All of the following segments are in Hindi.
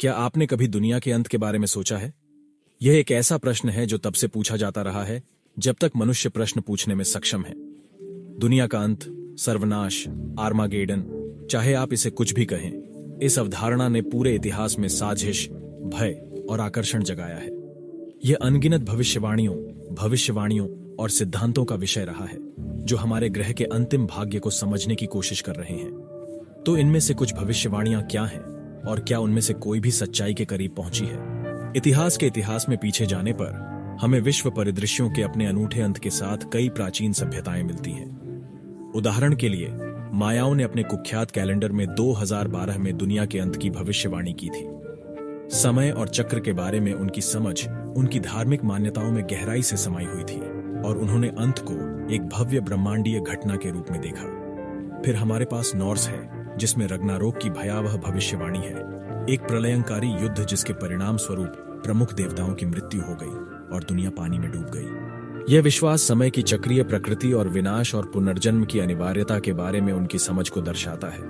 क्या आपने कभी दुनिया के अंत के बारे में सोचा है? यह एक ऐसा प्रश्न है जो तब से पूछा जाता रहा है जब तक मनुष्य प्रश्न पूछने में सक्षम है। दुनिया का अंत, सर्वनाश, आर्मागेडन, चाहे आप इसे कुछ भी कहें, इस अवधारणा ने पूरे इतिहास में साजिश, भय और आकर्षण जगाया है। यह अनगिनत भविष्यवाणियों और सिद्धांतों का विषय रहा है जो हमारे ग्रह के अंतिम भाग्य को समझने की कोशिश कर रहे हैं। तो इनमें से कुछ भविष्यवाणियां क्या हैं और क्या उनमें से कोई भी सच्चाई के करीब पहुंची है? इतिहास में पीछे जाने पर हमें विश्व परिदृश्यों के अपने अनूठे अंत के साथ कई प्राचीन सभ्यताएं मिलती हैं। उदाहरण के लिए, मायाओं ने अपने कुख्यात कैलेंडर में 2012 में दुनिया के अंत की भविष्यवाणी की थी। समय और चक्र के बारे में उनकी समझ उनकी धार्मिक मान्यताओं में गहराई से समाई हुई थी और उन्होंने अंत को एक भव्य ब्रह्मांडीय घटना के रूप में देखा। फिर हमारे पास नॉर्स है, जिसमें रग्नारोक की भयावह भविष्यवाणी है, एक प्रलयंकारी युद्ध जिसके परिणाम स्वरूप प्रमुख देवताओं की मृत्यु हो गई और दुनिया पानी में डूब गई। यह विश्वास समय की चक्रीय प्रकृति और विनाश और पुनर्जन्म की अनिवार्यता के बारे में उनकी समझ को दर्शाता है।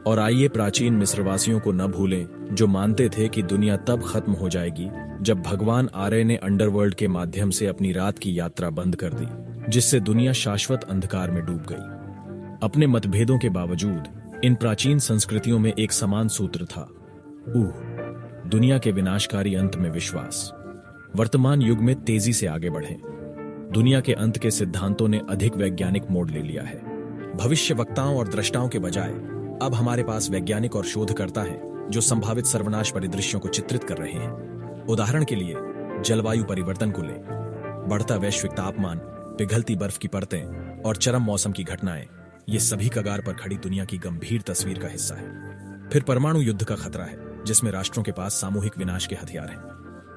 और आइए प्राचीन मिस्रवासियों को न भूलें, जो मानते थे कि दुनिया तब खत्म हो जाएगी जब भगवान आर्य ने अंडरवर्ल्ड के माध्यम से अपनी रात की यात्रा बंद कर दी, जिससे दुनिया शाश्वत अंधकार में डूब गई। अपने मतभेदों के बावजूद इन प्राचीन संस्कृतियों में एक समान सूत्र था, दुनिया के विनाशकारी अंत में विश्वास। वर्तमान युग में तेजी से आगे बढ़ें। दुनिया के अंत के सिद्धांतों ने अधिक वैज्ञानिक मोड़ ले लिया है। भविष्यवक्ताओं और द्रष्टाओं के बजाय अब हमारे पास वैज्ञानिक और शोधकर्ता हैं जो संभावित सर्वनाश परिदृश्यों को चित्रित कर रहे हैं। उदाहरण के लिए, जलवायु परिवर्तन को लें। बढ़ता वैश्विक तापमान, पिघलती बर्फ की परतें और चरम मौसम की घटनाएं, ये सभी कगार पर खड़ी दुनिया की गंभीर तस्वीर का हिस्सा है। फिर परमाणु युद्ध का खतरा है, जिसमें राष्ट्रों के पास सामूहिक विनाश के हथियार हैं।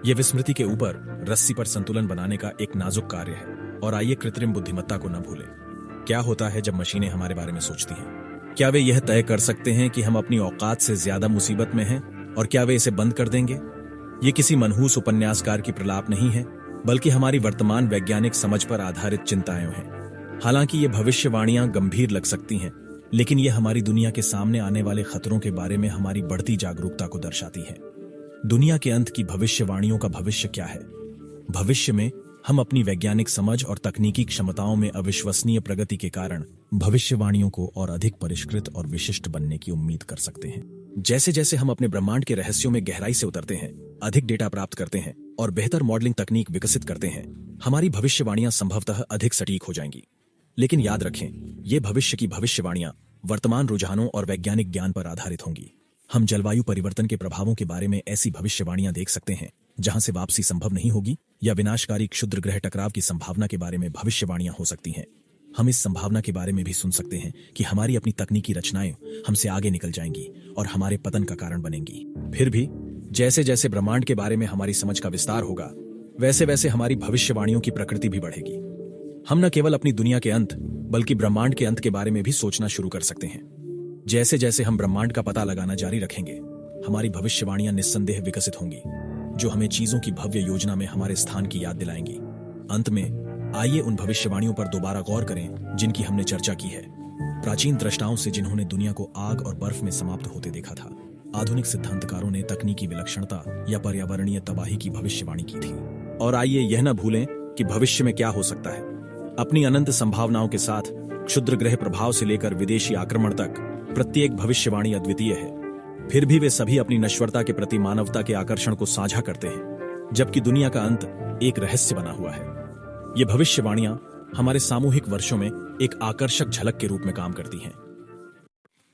यह विस्मृति के ऊपर रस्सी पर संतुलन बनाने का एक नाजुक कार्य है। और आइए कृत्रिम बुद्धिमत्ता को न भूलें। क्या होता है जब मशीनें हमारे बारे में सोचती हैं? क्या वे यह तय कर सकते हैं कि हम अपनी औकात से ज्यादा मुसीबत में हैं, और क्या वे इसे बंद कर देंगे? ये किसी मनहूस उपन्यासकार की प्रलाप नहीं है, बल्कि हमारी वर्तमान वैज्ञानिक समझ पर आधारित चिंताएं हैं। हालांकि ये भविष्यवाणियां गंभीर लग सकती हैं, लेकिन ये हमारी दुनिया के सामने आने वाले खतरों के बारे में हमारी बढ़ती जागरूकता को दर्शाती है। दुनिया के अंत की भविष्यवाणियों का भविष्य क्या है? भविष्य में हम अपनी वैज्ञानिक समझ और तकनीकी क्षमताओं में अविश्वसनीय प्रगति के कारण भविष्यवाणियों को और अधिक परिष्कृत और विशिष्ट बनने की उम्मीद कर सकते हैं। जैसे जैसे हम अपने ब्रह्मांड के रहस्यों में गहराई से उतरते हैं, अधिक डेटा प्राप्त करते हैं और बेहतर मॉडलिंग तकनीक विकसित करते हैं, हमारी भविष्यवाणियां संभवतः अधिक सटीक हो जाएंगी। लेकिन याद रखें, ये भविष्य की भविष्यवाणियां वर्तमान रुझानों और वैज्ञानिक ज्ञान पर आधारित होंगी। हम जलवायु परिवर्तन के प्रभावों के बारे में ऐसी भविष्यवाणियां देख सकते हैं जहां से वापसी संभव नहीं होगी, या विनाशकारी क्षुद्र ग्रह टकराव की संभावना के बारे में भविष्यवाणियां हो सकती हैं। हम इस संभावना के बारे में भी सुन सकते हैं कि हमारी अपनी तकनीकी रचनाएं हमसे आगे निकल जाएंगी और हमारे पतन का कारण बनेंगी। फिर भी जैसे जैसे ब्रह्मांड के बारे में हमारी समझ का विस्तार होगा, वैसे वैसे हमारी भविष्यवाणियों की प्रकृति भी बढ़ेगी। हम न केवल अपनी दुनिया के अंत, बल्कि ब्रह्मांड के अंत के बारे में भी सोचना शुरू कर सकते हैं। जैसे जैसे हम ब्रह्मांड का पता लगाना जारी रखेंगे, हमारी भविष्यवाणियां निस्संदेह विकसित होंगी, जो हमें चीजों की भव्य योजना में हमारे स्थान की याद दिलाएंगी। अंत में आइए उन भविष्यवाणियों पर दोबारा गौर करें जिनकी हमने चर्चा की है। प्राचीन द्रष्टाओं से जिन्होंने दुनिया को आग और बर्फ में समाप्त होते देखा था, आधुनिक सिद्धांतकारों ने तकनीकी विलक्षणता या पर्यावरणीय तबाही की भविष्यवाणी की थी। और आइए यह न भूलें कि भविष्य में क्या हो सकता है। अपनी अनंत संभावनाओं के साथ क्षुद्र ग्रह प्रभाव से लेकर विदेशी आक्रमण तक प्रत्येक भविष्यवाणी अद्वितीय है। फिर भी वे सभी अपनी नश्वरता के प्रति मानवता के आकर्षण को साझा करते हैं, जबकि दुनिया का अंत एक रहस्य बना हुआ है। ये भविष्यवाणियां हमारे सामूहिक वर्षों में एक आकर्षक झलक के रूप में काम करती हैं।